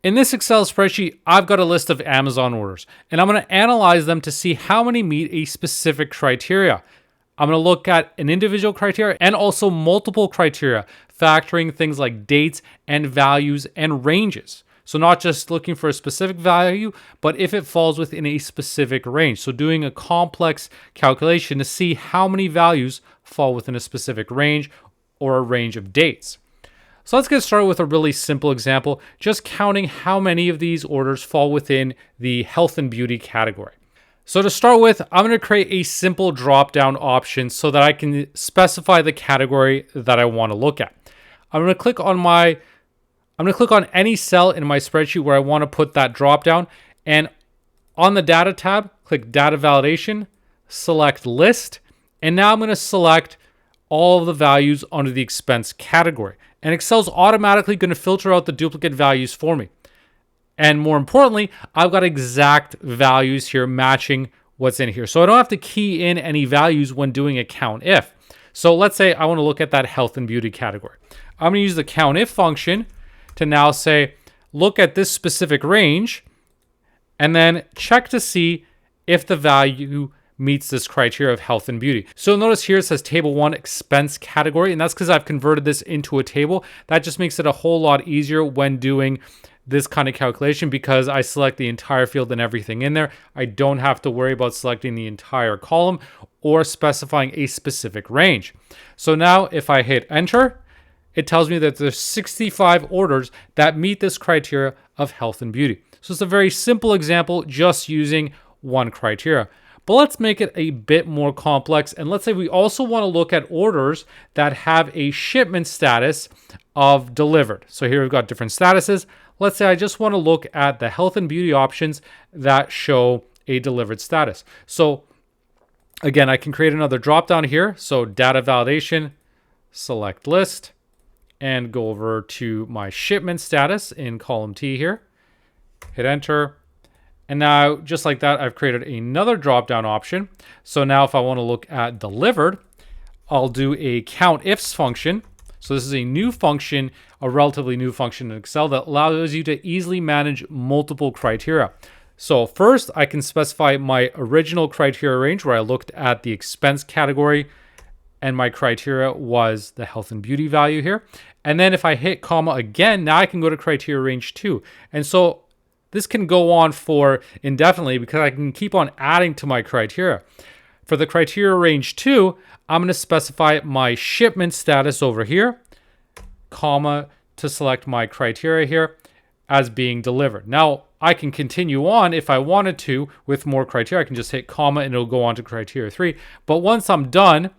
In this Excel spreadsheet, I've got a list of Amazon orders, and I'm going to analyze them to see how many meet a specific criteria. I'm going to look at an individual criteria and also multiple criteria, factoring things like dates and values and ranges. So not just looking for a specific value, but if it falls within a specific range. So doing a complex calculation to see how many values fall within a specific range or a range of dates. So let's get started with a really simple example, just counting how many of these orders fall within the health and beauty category. So to start with, I'm going to create a simple drop-down option so that I can specify the category that I want to look at. I'm going to click on any cell in my spreadsheet where I want to put that drop-down, and on the data tab, click data validation, select list, and now I'm going to select all of the values under the expense category. And Excel's automatically going to filter out the duplicate values for me. And more importantly, I've got exact values here matching what's in here. So I don't have to key in any values when doing a COUNTIF. So let's say I want to look at that health and beauty category. I'm going to use the COUNTIF function to now say, look at this specific range, and then check to see if the value meets this criteria of health and beauty. So notice here it says table 1 expense category, and that's because I've converted this into a table. That just makes it a whole lot easier when doing this kind of calculation because I select the entire field and everything in there. I don't have to worry about selecting the entire column or specifying a specific range. So now if I hit enter, it tells me that there's 65 orders that meet this criteria of health and beauty. So it's a very simple example just using one criteria. But let's make it a bit more complex. And let's say we also want to look at orders that have a shipment status of delivered. So here we've got different statuses. Let's say I just want to look at the health and beauty options that show a delivered status. So again, I can create another drop down here. So data validation, select list, and go over to my shipment status in column T here. Hit enter. And now, just like that, I've created another drop-down option. So now if I want to look at delivered, I'll do a COUNTIFs function. So this is a new function, a relatively new function in Excel that allows you to easily manage multiple criteria. So first, I can specify my original criteria range where I looked at the expense category and my criteria was the health and beauty value here. And then if I hit comma again, now I can go to criteria range 2. And so this can go on for indefinitely because I can keep on adding to my criteria. For the criteria range 2, I'm going to specify my shipment status over here, comma, to select my criteria here as being delivered. Now, I can continue on if I wanted to with more criteria. I can just hit comma and it'll go on to criteria 3. But once I'm done,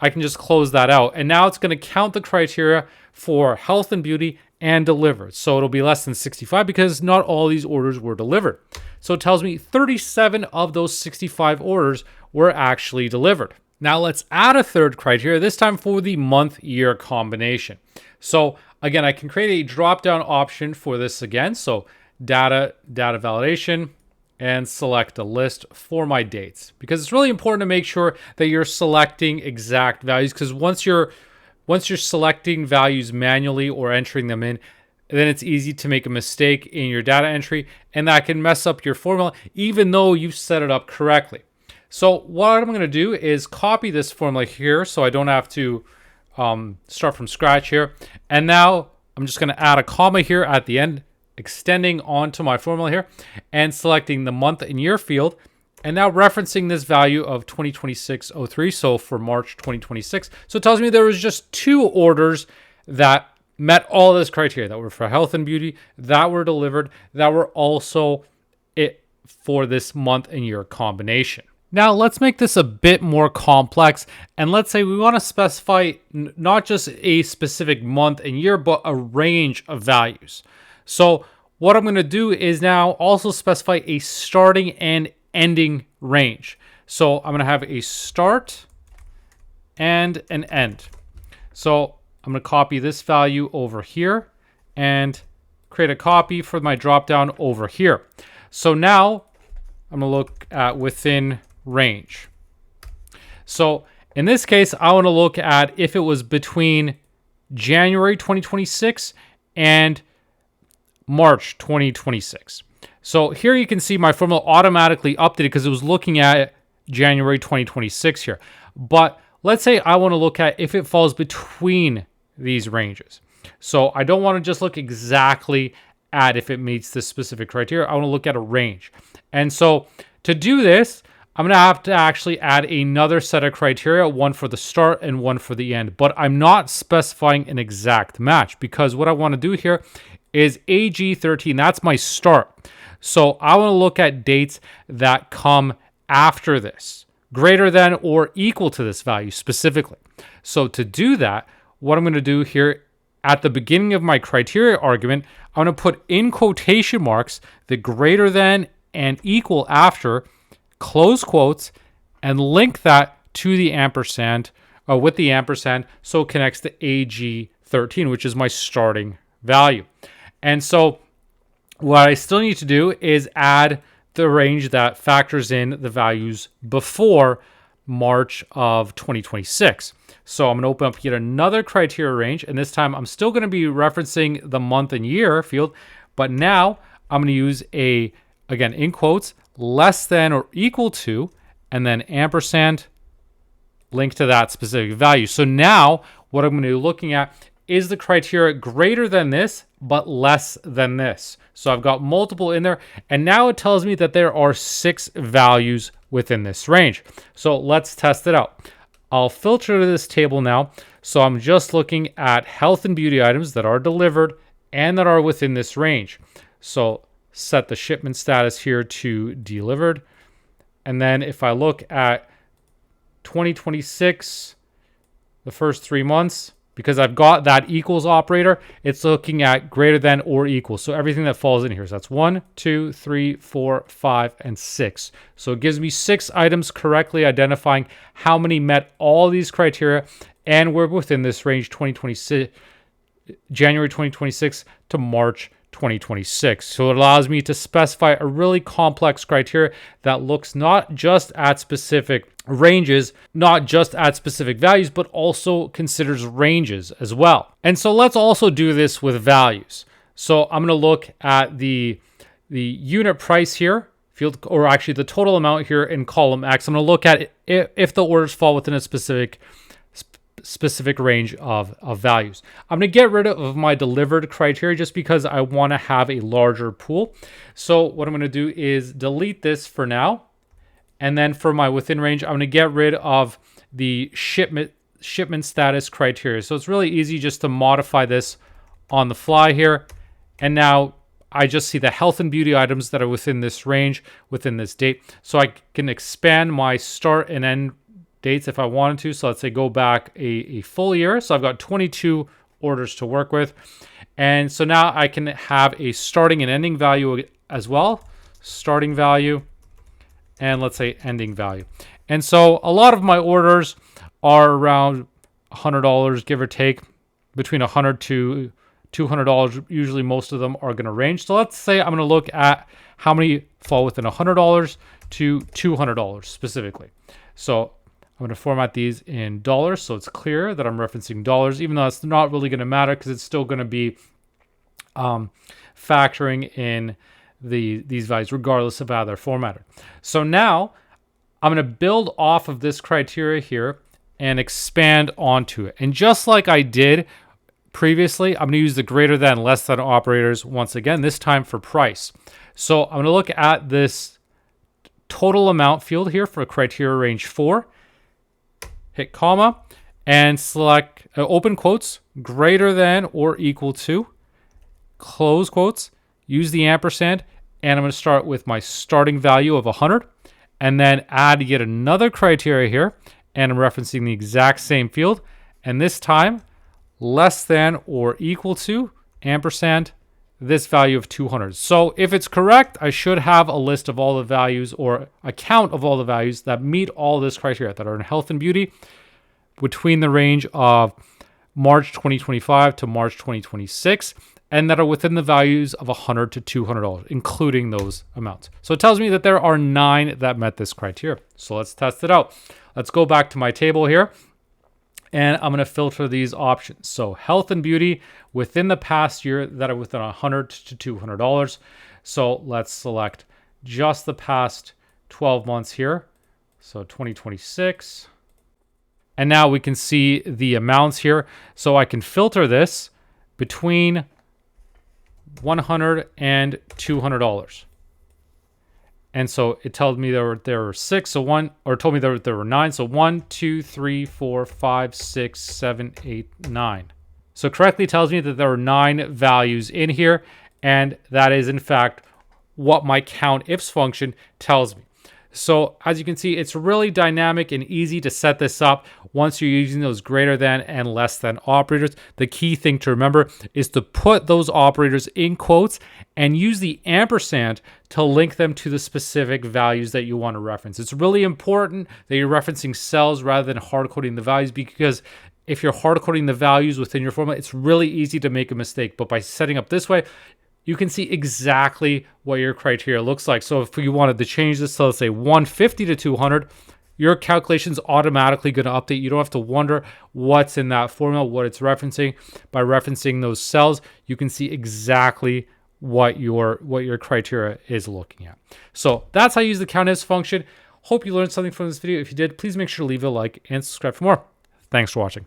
I can just close that out. And now it's going to count the criteria for health and beauty and delivered. So it'll be less than 65 because not all these orders were delivered. So it tells me 37 of those 65 orders were actually delivered. Now let's add a third criteria, this time for the month-year combination. So again, I can create a drop-down option for this again. So data validation, and select a list for my dates. Because it's really important to make sure that you're selecting exact values, because once you're selecting values manually or entering them in, then it's easy to make a mistake in your data entry, and that can mess up your formula, even though you've set it up correctly. So what I'm going to do is copy this formula here so I don't have to start from scratch here. And now I'm just going to add a comma here at the end, extending onto my formula here and selecting the month and year field. And now referencing this value of 2026-03, so for March 2026. So it tells me there was just 2 orders that met all this criteria, that were for health and beauty, that were delivered, that were also it for this month and year combination. Now let's make this a bit more complex, and let's say we want to specify not just a specific month and year, but a range of values. So what I'm going to do is now also specify a starting and ending range. So I'm going to have a start and an end. So I'm going to copy this value over here and create a copy for my dropdown over here. So now I'm going to look at within range. So in this case, I want to look at if it was between January 2026 and March 2026. So here you can see my formula automatically updated because it was looking at January 2026 here. But let's say I want to look at if it falls between these ranges. So I don't want to just look exactly at if it meets this specific criteria. I want to look at a range. And so to do this, I'm going to have to actually add another set of criteria, one for the start and one for the end. But I'm not specifying an exact match because what I want to do here is AG13. That's my start. So I want to look at dates that come after this, greater than or equal to this value specifically. So to do that, what I'm going to do here at the beginning of my criteria argument, I'm going to put in quotation marks the greater than and equal after, close quotes, and link that to the ampersand, with the ampersand, so it connects to AG13, which is my starting value. And so what I still need to do is add the range that factors in the values before March of 2026. So I'm going to open up yet another criteria range, and this time I'm still going to be referencing the month and year field, but now I'm going to use again, in quotes, less than or equal to, and then ampersand, link to that specific value. So now what I'm going to be looking at is the criteria greater than this, but less than this. So I've got multiple in there, and now it tells me that there are 6 values within this range. So let's test it out. I'll filter to this table now. So I'm just looking at health and beauty items that are delivered and that are within this range. So set the shipment status here to delivered. And then if I look at 2026, the first 3 months, because I've got that equals operator, it's looking at greater than or equal. So everything that falls in here. So that's 1, 2, 3, 4, 5, and 6. So it gives me 6 items correctly identifying how many met all these criteria, and we're within this range 2026, January 2026 to March 2026. So it allows me to specify a really complex criteria that looks not just at specific ranges, not just at specific values, but also considers ranges as well. And so let's also do this with values. So I'm going to look at the unit price here, field, or actually the total amount here in column X. I'm going to look at if the orders fall within a specific range of values. I'm going to get rid of my delivered criteria just because I want to have a larger pool. So what I'm going to do is delete this for now. And then for my within range, I'm going to get rid of the shipment status criteria. So it's really easy just to modify this on the fly here. And now I just see the health and beauty items that are within this range, within this date. So I can expand my start and end dates if I wanted to. So let's say go back a full year. So I've got 22 orders to work with. And so now I can have a starting and ending value as well. Starting value, and let's say ending value. And so a lot of my orders are around $100, give or take, between $100 to $200. Usually most of them are going to range. So let's say I'm going to look at how many fall within $100 to $200 specifically. So I'm going to format these in dollars so it's clear that I'm referencing dollars, even though it's not really going to matter because it's still going to be factoring in these values regardless of how they're formatted. So now I'm going to build off of this criteria here and expand onto it. And just like I did previously, I'm going to use the greater than, less than operators once again, this time for price. So I'm going to look at this total amount field here for criteria range 4, hit comma, and select open quotes, greater than or equal to, close quotes, use the ampersand, and I'm going to start with my starting value of 100, and then add yet another criteria here, and I'm referencing the exact same field, and this time less than or equal to, ampersand, this value of 200. So if it's correct, I should have a list of all the values or a count of all the values that meet all this criteria that are in health and beauty between the range of March 2025 to March 2026, and that are within the values of $100 to $200, including those amounts. So it tells me that there are 9 that met this criteria. So let's test it out. Let's go back to my table here. And I'm going to filter these options. So health and beauty within the past year that are within $100 to $200. So let's select just the past 12 months here. So 2026. And now we can see the amounts here. So I can filter this between $100 and $200. And so it told me there were 6, so one, or told me there were 9. So 1, 2, 3, 4, 5, 6, 7, 8, 9. So correctly tells me that there are 9 values in here, and that is in fact what my COUNTIFs function tells me. So as you can see, it's really dynamic and easy to set this up once you're using those greater than and less than operators. The key thing to remember is to put those operators in quotes and use the ampersand to link them to the specific values that you want to reference. It's really important that you're referencing cells rather than hard coding the values, because if you're hard coding the values within your formula, it's really easy to make a mistake. But by setting up this way, you can see exactly what your criteria looks like. So if you wanted to change this to, let's say, 150 to 200, your calculation's automatically going to update. You don't have to wonder what's in that formula, what it's referencing. By referencing those cells, you can see exactly what your criteria is looking at. So that's how you use the COUNTIFs function. Hope you learned something from this video. If you did, please make sure to leave a like and subscribe for more. Thanks for watching.